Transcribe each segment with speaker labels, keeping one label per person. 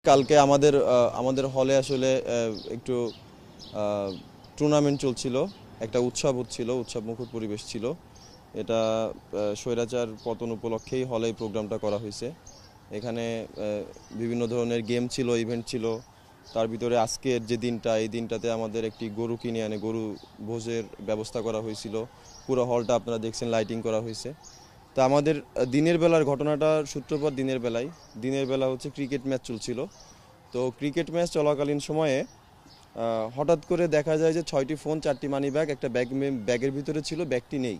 Speaker 1: কালকে আমাদের হলে আসলে একটু টুর্নামেন্ট চলছিল, একটা উৎসব হচ্ছিল, উৎসবমুখর পরিবেশ ছিল। এটা স্বৈরাচার পতন উপলক্ষেই হলে এই প্রোগ্রামটা করা হয়েছে। এখানে বিভিন্ন ধরনের গেম ছিল, ইভেন্ট ছিল। তার ভিতরে আজকের যে দিনটা, এই দিনটাতে আমাদের একটি গরু কিনে আনে গরু ভোজের ব্যবস্থা করা হয়েছিল। পুরো হলটা আপনারা দেখছেন লাইটিং করা হয়েছে। তা আমাদের দিনের বেলার ঘটনাটার সূত্রপাত দিনের বেলা হচ্ছে ক্রিকেট ম্যাচ চলছিল। তো ক্রিকেট ম্যাচ চলাকালীন সময়ে হঠাৎ করে দেখা যায় যে 6টি ফোন, 4টি মানি ব্যাগ, একটা ব্যাগের ভিতরে ছিল, ব্যাগটি নেই।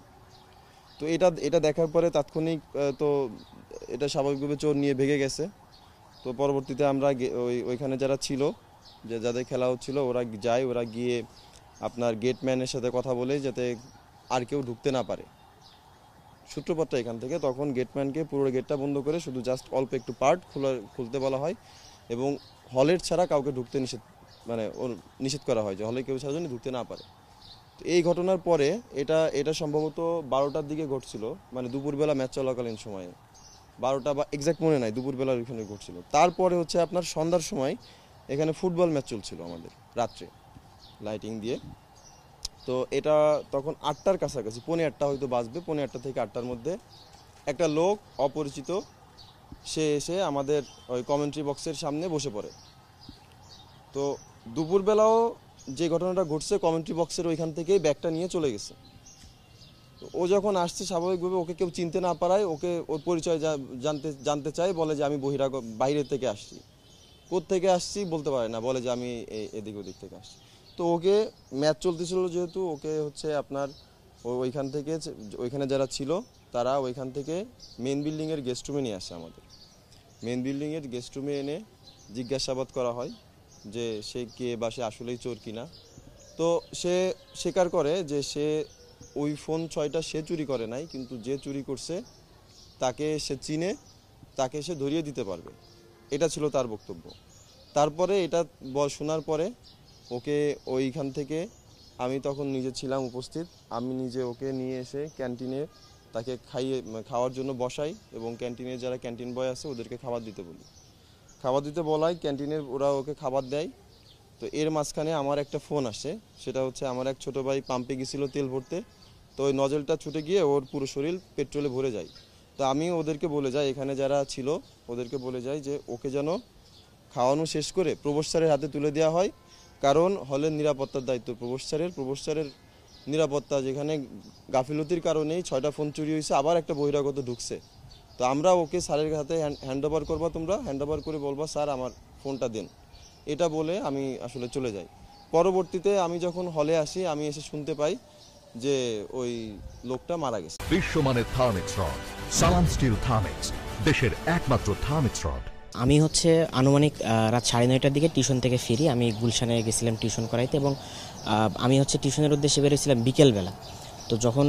Speaker 1: তো এটা দেখার পরে তাৎক্ষণিক তো এটা স্বাভাবিকভাবে চোর নিয়ে ভেগে গেছে। তো পরবর্তীতে আমরা ওইখানে যারা ছিল, যাদের খেলা হচ্ছিল, ওরা গিয়ে আপনার গেটম্যানের সাথে কথা বলে যাতে আর কেউ ঢুকতে না পারে। সূত্রপাতটা এখান থেকে। তখন গেটম্যানকে পুরো গেটটা বন্ধ করে শুধু জাস্ট অল্প একটু পার্ট খুলতে বলা হয় এবং হলের ছাড়া কাউকে ঢুকতে নিষেধ করা হয়, যে হলে কেউ ছাড়া যেন ঢুকতে না পারে। তো এই ঘটনার পরে এটা সম্ভবত 12টার দিকে ঘটছিল, মানে দুপুরবেলা ম্যাচ চলাকালীন সময়ে। 12টা বা এক্স্যাক্ট মনে নাই, দুপুরবেলার ওইখানে ঘটছিল। তারপরে হচ্ছে আপনার সন্ধ্যার সময় এখানে ফুটবল ম্যাচ চলছিল আমাদের রাত্রে লাইটিং দিয়ে। তো এটা তখন 8টার কাছাকাছি, 7:45 হয়তো বাজবে, 7:45 থেকে 8টার মধ্যে একটা লোক অপরিচিত সে এসে আমাদের ওই কমেন্ট্রি বক্সের সামনে বসে পড়ে। তো দুপুরবেলাও যে ঘটনাটা ঘটছে, কমেন্ট্রি বক্সের ওইখান থেকেই ব্যাগটা নিয়ে চলে গেছে। তো ও যখন আসছে, স্বাভাবিকভাবে ওকে কেউ চিনতে না পারায় ওর পরিচয় জানতে চায়, বলে যে আমি বাইরের থেকে আসছি। কোত্থেকে আসছি বলতে পারে না, বলে যে আমি এদিক ওদিক থেকে আসছি। তো ওকে ম্যাচ চলতেছিল যেহেতু, ওকে হচ্ছে আপনার ওইখানে যারা ছিল তারা ওইখান থেকে মেন বিল্ডিংয়ের গেস্ট রুমে নিয়ে আসে। আমাদের মেন বিল্ডিংয়ের গেস্ট রুমে এনে জিজ্ঞাসাবাদ করা হয় যে সে কে বা সে আসলেই চোর কিনা। তো সে স্বীকার করে যে সে ওই ফোন 6টা সে চুরি করে নাই, কিন্তু যে চুরি করছে তাকে সে চিনে, তাকে সে ধরিয়ে দিতে পারবে, এটা ছিল তার বক্তব্য। তারপরে এটা শোনার পরে ওকে ওইখান থেকে, আমি তখন নিজে ছিলাম উপস্থিত, আমি নিজে ওকে নিয়ে এসে ক্যান্টিনে তাকে খাওয়ার জন্য বসাই এবং ক্যান্টিনের যারা ক্যান্টিন বয় আছে ওদেরকে খাবার দিতে বলি। খাবার দিতে বলাই, ক্যান্টিনের ওরা ওকে খাবার দেয়। তো এর মাঝখানে আমার একটা ফোন আসে, সেটা হচ্ছে আমার এক ছোটো ভাই পাম্পে গেছিল তেল ভরতে। তো ওই নজলটা ছুটে গিয়ে ওর পুরো শরীর পেট্রোলে ভরে যায়। তো আমি ওদেরকে বলে যাই, এখানে যারা ছিল ওদেরকে বলে যাই যে ওকে যেন খাওয়ানো শেষ করে প্রভোস্ট স্যারের হাতে তুলে দেওয়া হয়, কারণ হলের নিরাপত্তার দায়িত্ব প্রভোস্ট স্যারের নিরাপত্তা। যেখানে গাফিলতির কারণেই 6টা ফোন চুরি হয়েছে, আবার একটা বহিরাগত ঢুকছে। তো আমরা ওকে স্যারের হাতে হ্যান্ড ওভার করবা, তোমরা হ্যান্ড ওভার করে বলবা স্যার আমার ফোনটা দেন, এটা বলে আমি আসলে চলে যাই। পরবর্তীতে আমি যখন হলে আসি, আমি এসে শুনতে পাই যে ওই লোকটা মারা গেছে।
Speaker 2: বিশ্বমানের থার্মিক্স রড, সালাম স্টিল থার্মিক্স, দেশের একমাত্র থার্মিক্স রড।
Speaker 3: আমি হচ্ছে আনুমানিক রাত 9:30টার দিকে টিউশন থেকে ফিরি। আমি গুলশানে গেছিলাম টিউশন করাইতে এবং আমি হচ্ছে টিউশনের উদ্দেশ্যে বেরিয়েছিলাম বিকেলবেলা। তো যখন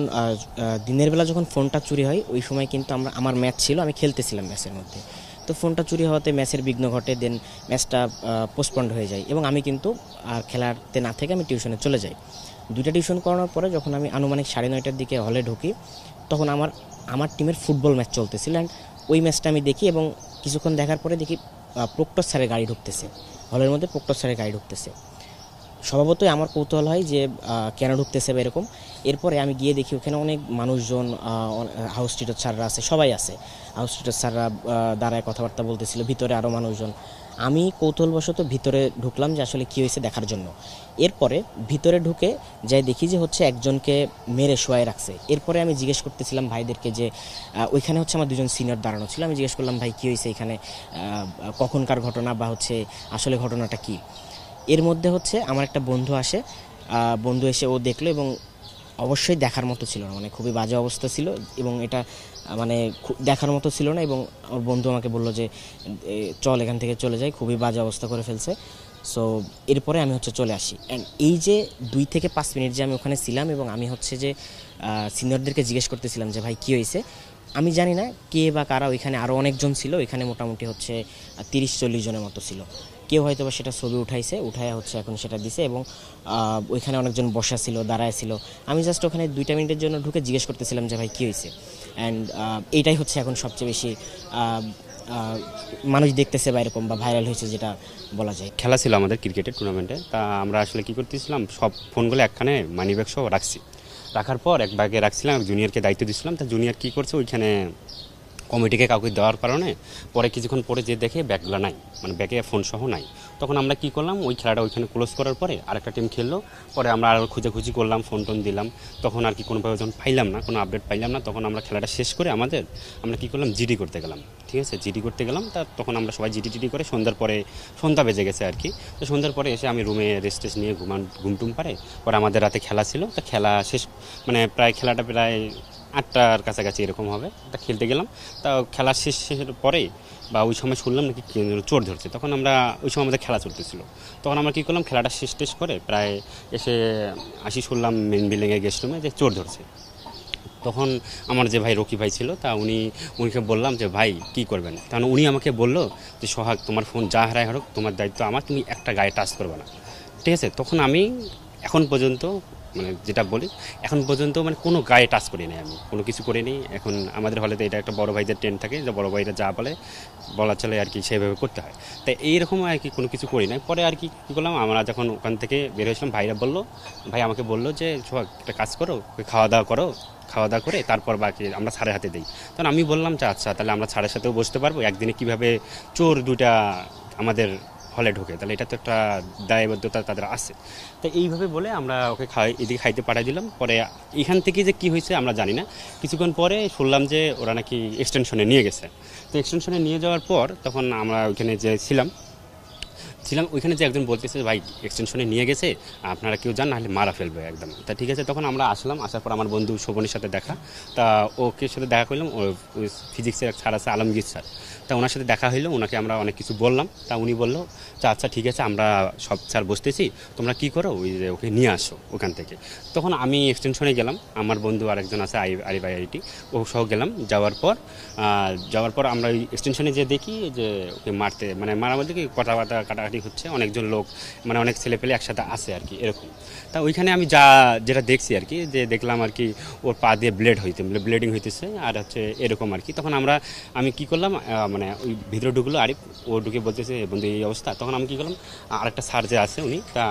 Speaker 3: দিনের বেলা যখন ফোনটা চুরি হয়, ওই সময় কিন্তু আমার ম্যাচ ছিল, আমি খেলতেছিলাম ম্যাচের মধ্যে। তো ফোনটা চুরি হওয়াতে ম্যাচের বিঘ্ন ঘটে, দেন ম্যাচটা পোস্টপন্ড হয়ে যায় এবং আমি কিন্তু আর খেলাতে না থেকে আমি টিউশনে চলে যাই। 2টা টিউশন করানোর পরে যখন আমি আনুমানিক 9:30টার দিকে হলে ঢুকি, তখন আমার টিমের ফুটবল ম্যাচ চলতেছিল। অ্যান্ড ওই ম্যাচটা আমি দেখি এবং কিছুক্ষণ দেখার পরে দেখি প্রক্টর স্যারের গাড়ি ঢুকতেছে, হলের মধ্যে প্রক্টর স্যারের গাড়ি ঢুকতেছে। স্বভাবতই আমার কৌতূহল হয় যে কেন ঢুকতেছে বা এরকম। এরপরে আমি গিয়ে দেখি ওখানে অনেক মানুষজন, হাউস টিচার স্যাররা আছে, সবাই আছে। হাউস টিচার স্যাররা দাঁড়ায় কথাবার্তা বলতেছিল, ভিতরে আরও মানুষজন। আমি কৌতূহলবশত ভিতরে ঢুকলাম যে আসলে কী হয়েছে দেখার জন্য। এরপরে ভিতরে ঢুকে যাই দেখি যে হচ্ছে একজনকে মেরে শোয়াই রাখছে। এরপরে আমি জিজ্ঞেস করতেছিলাম ভাইদেরকে যে ওইখানে হচ্ছে আমার 2জন সিনিয়র দাঁড়ানো ছিল। আমি জিজ্ঞেস করলাম ভাই কী হয়েছে এখানে, কখনকার ঘটনা বা হচ্ছে আসলে ঘটনাটা কী। এর মধ্যে হচ্ছে আমার একটা বন্ধু আসে, বন্ধু এসে ও দেখলো এবং অবশ্যই দেখার মতো ছিল না, মানে খুবই বাজে অবস্থা ছিল এবং এটা মানে দেখার মতো ছিল না। এবং আমার বন্ধু আমাকে বললো যে চল এখান থেকে চলে যাই, খুবই বাজে অবস্থা করে ফেলছে। সো এরপরে আমি হচ্ছে চলে আসি। অ্যান্ড এই যে 2 থেকে 5 মিনিট যে আমি ওখানে ছিলাম এবং আমি হচ্ছে যে সিনিয়রদেরকে জিজ্ঞেস করতেছিলাম যে ভাই কী হয়েছে, আমি জানি না কে বা কারা, ওইখানে আরও অনেকজন ছিল, ওইখানে মোটামুটি হচ্ছে 30-40 জনের মতো ছিল। কেউ হয়তো বা সেটা ছবি উঠায় হচ্ছে এখন সেটা দিছে এবং ওইখানে অনেকজন বসা ছিল, দাঁড়ায় ছিল। আমি জাস্ট ওখানে 2টা মিনিটের জন্য ঢুকে জিজ্ঞেস করতেছিলাম যে ভাই কী হয়েছে। অ্যান্ড এইটাই হচ্ছে এখন সবচেয়ে বেশি মানুষ দেখতেছে বা এরকম বা ভাইরাল হয়েছে যেটা বলা যায়।
Speaker 4: খেলা ছিল আমাদের ক্রিকেটের টুর্নামেন্টে, তা আমরা আসলে কী করতেছিলাম, সব ফোনগুলো একখানে মানি ব্যাগ সহ রাখছি, রাখার পর এক ব্যাগে রাখছিলাম, জুনিয়রকে দায়িত্ব দিয়েছিলাম। তা জুনিয়র কী করছে, ওইখানে কমিটিকে কাউকে দেওয়ার কারণে পরে কিছুক্ষণ পরে যে দেখে ব্যাগগুলো নাই, মানে ব্যাগে ফোন সহ নাই। তখন আমরা কি করলাম, ওই খেলাটা ওইখানে ক্লোজ করার পরে আরেকটা টিম খেললো, পরে আমরা আরও খুঁজে করলাম, ফোন টোন দিলাম। তখন আর কি কোনোভাবে যখন পাইলাম না, কোনো আপডেট পাইলাম না, তখন আমরা খেলাটা শেষ করে আমরা কী করলাম, জিডি করতে গেলাম। ঠিক আছে, জিডি করতে গেলাম। তখন আমরা সবাই জিডি করে সন্ধ্যা বেজে গেছে আর কি। তো সন্ধ্যার পরে এসে আমি রুমে রেস্ট নিয়ে ঘুমটুম পারে, পরে আমাদের রাতে খেলা ছিল। তো খেলা শেষ, মানে খেলাটা প্রায় 8টার কাছাকাছি এরকম হবে। তা খেলতে গেলাম, তা খেলা শেষের পরে বা ওই সময় শুনলাম নাকি চোর ধরছে। তখন ওই সময় আমাদের খেলা চলতেছিল। তখন আমরা কী করলাম, খেলাটা শেষ করে প্রায় এসে শুনলাম মেন বিল্ডিংয়ের গেস্ট রুমে যে চোর ধরছে। তখন আমার যে ভাই রকি ভাই ছিল, তা উনিকে বললাম যে ভাই কী করবেন। তখন উনি আমাকে বললো যে সোহাগ, তোমার ফোন যা হারায় হারুক, তোমার দায়িত্ব আমার, তুমি একটা গায়ে টাচ করবে না। ঠিক আছে, তখন আমি এখন পর্যন্ত যেটা বলি, এখন পর্যন্ত কোনো গায়ে টাচ করি নাই, আমি কোনো কিছু করিনি। এখন আমাদের হলে তো এটা একটা বড় ভাইদের ট্রেন্ড থাকে যে বড় ভাইরা যা বলা চলে আর কি, সেভাবে করতে হয়। তাই এইরকম আর কি কোনো কিছু করি নাই। পরে আর কি কী করলাম, আমরা যখন ওখান থেকে বের হয়েছিলাম, ভাই আমাকে বললো যে সোহাগ একটা কাজ করো, খাওয়া দাওয়া করে তারপর বাকি আমরা স্যারের হাতে দিই। তখন আমি বললাম যে আচ্ছা, তাহলে আমরা স্যারের সাথেও বসতে পারবো, একদিনে কীভাবে চোর দুটা আমাদের হলে ঢোকে, তাহলে এটা তো একটা দায়বদ্ধতা তাদের আছে। তো এইভাবে বলে আমরা ওকে এদিকে খাইতে পাঠাই দিলাম। পরে এখান থেকে যে কী হয়েছে আমরা জানি না, কিছুক্ষণ পরে শুনলাম যে ওরা নাকি এক্সটেনশনে নিয়ে গেছে। তো এক্সটেনশনে নিয়ে যাওয়ার পর তখন আমরা ওইখানে যে ছিলাম, ওইখানে যে একজন বলতেছে ভাই এক্সটেনশনে নিয়ে গেছে, আপনারা কেউ যান, নাহলে মারা ফেলবে একদম। তা ঠিক আছে, তখন আমরা আসার পর আমার বন্ধু শোভনের সাথে দেখা, তা ওকে সাথে দেখা করলাম। ওই ফিজিক্সের এক স্যার আছে, আলমগীর স্যার, তা ওনার সাথে দেখা হইলো। ওনাকে আমরা অনেক কিছু বললাম। তা উনি বললো যে আচ্ছা ঠিক আছে, আমরা সব স্যার বসতেছি, তোমরা কী করো, ওই যে ওকে নিয়ে আসো ওখান থেকে। তখন আমি এক্সটেনশনে গেলাম, আমার বন্ধু আরেকজন আছে আরিফ আইআইটি, ও সহ গেলাম। যাওয়ার পর আমরা ওই এক্সটেনশনে যে দেখি যে ওকে মারামারি কি কথাবার্তা কাটাকাটি হচ্ছে, অনেকজন লোক অনেক ছেলেপেলে একসাথে আছে আর কি, এরকম। তা ওইখানে আমি যেটা দেখছি আর কি, যে দেখলাম আর কি ওর পা দিয়ে ব্লিডিং হইতেছে আর হচ্ছে এরকম আর কি। তখন আমি কী করলাম, ওই ভিতরে ঢুকলো আরিফ, ও ঢুকে বলতেছে বন্ধু এই অবস্থা। তখন আমি কী করলাম, আরেকটা স্যার যে আছে উনি, তা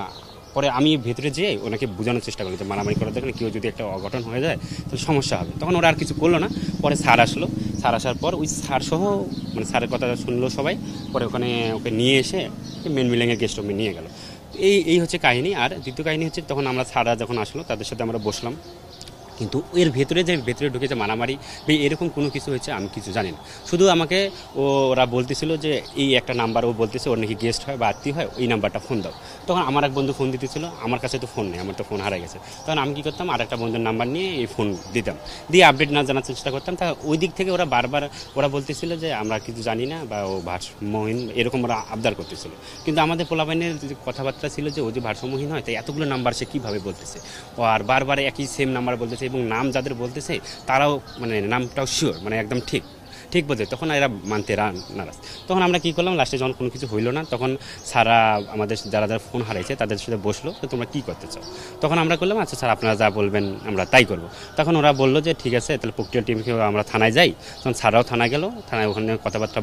Speaker 4: পরে আমি ভেতরে যেয়ে ওনাকে বোঝানোর চেষ্টা করি যে মারামারি করার দেখলে কেউ যদি একটা অঘটন হয়ে যায় তাহলে সমস্যা হবে। তখন ওরা আর কিছু করলো না। পরে স্যার আসার পর ওই স্যার সহ স্যারের কথা শুনলো সবাই। পরে ওকে নিয়ে এসে মেন বিল্ডিংয়ের গেস্ট রুমে নিয়ে গেল। এই হচ্ছে কাহিনী। আর দ্বিতীয় কাহিনী হচ্ছে, তখন আমরা স্যাররা যখন আসলো তাদের সাথে আমরা বসলাম, কিন্তু এর ভেতরে ঢুকে যে মারামারি এরকম কোনো কিছু হয়েছে আমি কিছু জানি না। শুধু আমাকে ওরা বলতেছিল যে এই একটা নাম্বার, ও বলতেছে ওর নাকি গেস্ট হয় বা আত্মীয় হয়, ওই নাম্বারটা ফোন দাও। তখন আমার এক বন্ধু ফোন দিতেছিল, আমার কাছে তো ফোন নেই, আমার তো ফোন হারা গেছে। তখন আমি কী করতাম, আর একটা বন্ধুর নাম্বার নিয়ে এই ফোন দিতাম, দিয়ে আপডেট না জানার চেষ্টা করতাম। তা ওই দিক থেকে ওরা বারবার বলতেছিল যে আমরা কিছু জানি না বা ও ভারসাম্যহীন, এরকম ওরা আবদার করতেছিল। কিন্তু আমাদের পোলাপাইনের যে কথাবার্তা ছিল যে ও যে ভারসাম্যহীন হয়, তাই এতগুলো নাম্বার সে কীভাবে বলতেছে, ও আর বারবার একই সেম নাম্বার বলতেছে, এবং নাম যাদের বলতেছে তারাও নামটাও শিওর, একদম ঠিক বলছে। তখন এরা মানতে নারাজ। তখন আমরা কী করলাম, লাস্টে যখন কোনো কিছু হইলো না, তখন সারা আমাদের যারা ফোন হারাইছে তাদের সাথে বসলো, তো তোমরা কী করতে চাও। তখন আমরা করলাম আচ্ছা স্যার আপনারা যা বলবেন আমরা তাই করবো। তখন ওরা বললো যে ঠিক আছে, তাহলে প্রক্রিয়া টিমকে আমরা থানায় যাই। তখন স্যাররাও থানায় গেল, থানায় ওখানে কথাবার্তা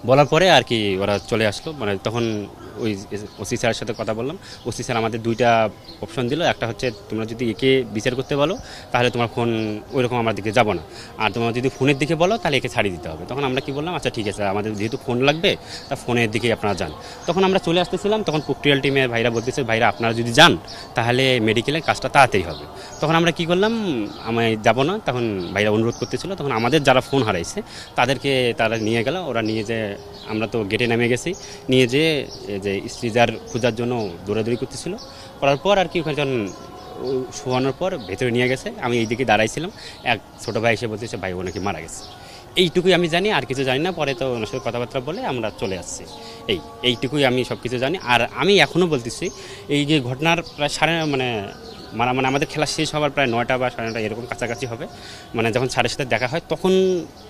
Speaker 4: বলার পরে আর কি ওরা চলে আসলো। তখন ওই ওসি স্যারের সাথে কথা বললাম। ওসি স্যার আমাদের দুইটা অপশন দিল, একটা হচ্ছে তোমরা যদি একে বিচার করতে বলো তাহলে তোমার ফোন ওইরকম আমার দিকে যাবো না, আর তোমরা যদি ফোনের দিকে বলো তাহলে একে ছাড়িয়ে দিতে হবে। তখন আমরা কি বললাম, আচ্ছা ঠিক আছে, আমাদের যেহেতু ফোন লাগবে তা ফোনের দিকেই আপনারা যান। তখন আমরা চলে আসতেছিলাম, তখন প্রক্রিয়াল টিমের ভাইরা বলতেছে ভাইরা আপনারা যদি যান তাহলে মেডিকেলের কাজটা তাড়াতাড়ি হবে। তখন আমরা কি করলাম, আমি যাবো না, তখন ভাইরা অনুরোধ করতেছিল। তখন আমাদের যারা ফোন হারাইছে তারা নিয়ে গেল। ওরা নিয়ে যে আমরা তো গেটে নেমে গেছি, নিয়ে যে স্ত্রীজার খোঁজার জন্য দৌড়াদৌড়ি করতেছিল। করার পর আর কি ওখানে যখন শোয়ানোর পর ভেতরে নিয়ে গেছে, আমি এইদিকে দাঁড়াইছিলাম, এক ছোটো ভাই এসে বলতেছে ভাই ও নাকি মারা গেছে। এইটুকুই আমি জানি, আর কিছু জানি না। পরে তো ওনার সাথে কথাবার্তা বলে আমরা চলে আসছি। এইটুকুই আমি সব কিছু জানি। আর আমি এখনও বলতেছি, এই যে ঘটনার প্রায় আমাদের খেলা শেষ হওয়ার প্রায় 9টা বা 9:30 এরকম কাছাকাছি হবে, যখন স্যারের সাথে দেখা হয় তখন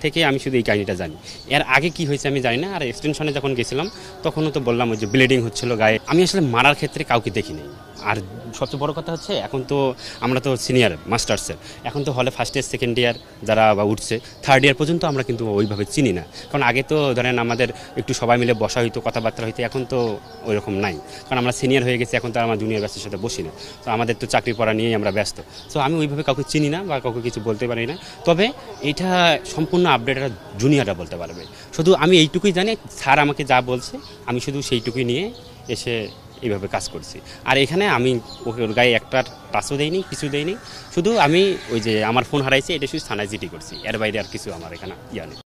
Speaker 4: থেকে আমি শুধু এই কাহিনিটা জানি। এর আগে কি হয়েছে আমি জানি না। আর এক্সটেনশনে যখন গেছিলাম তখনও তো বললাম ওই যে ব্লিডিং হচ্ছিল গায়ে, আমি আসলে মারার ক্ষেত্রে কাউকে দেখিনি। আর সবচেয়ে বড় কথা হচ্ছে এখন তো আমরা তো সিনিয়র মাস্টার্সের, এখন তো হলে ফার্স্ট ইয়ার সেকেন্ড ইয়ার যারা বা উঠছে থার্ড ইয়ার পর্যন্ত আমরা কিন্তু ওইভাবে চিনি না। কারণ আগে তো ধরেন আমাদের একটু সবাই মিলে বসা হইতো, কথাবার্তা হইতো, এখন তো ওই রকম নাই। কারণ আমরা সিনিয়র হয়ে গেছি, এখন তো আমার জুনিয়র ব্যাচের সাথে বসি না। তো আমাদের তো চাকরি পড়া নিয়েই আমরা ব্যস্ত। সো আমি ওইভাবে কাউকে চিনি না বা কাউকে কিছু বলতে পারি না। তবে এটা সম্পূর্ণ আপডেটটা জুনিয়ররা বলতে পারবে। শুধু আমি এইটুকুই জানি, স্যার আমাকে যা বলছে আমি শুধু সেইটুকুই নিয়ে এসে এইভাবে কাজ করছি। আর এখানে আমি ওর গায়ে একটা টাচও দেইনি, কিছু দেইনি। শুধু আমি ওই যে আমার ফোন হারাইছে এটা শুধু থানায় জিডি করছি, এর বাইরে আর কিছু আমার এখানে নেই।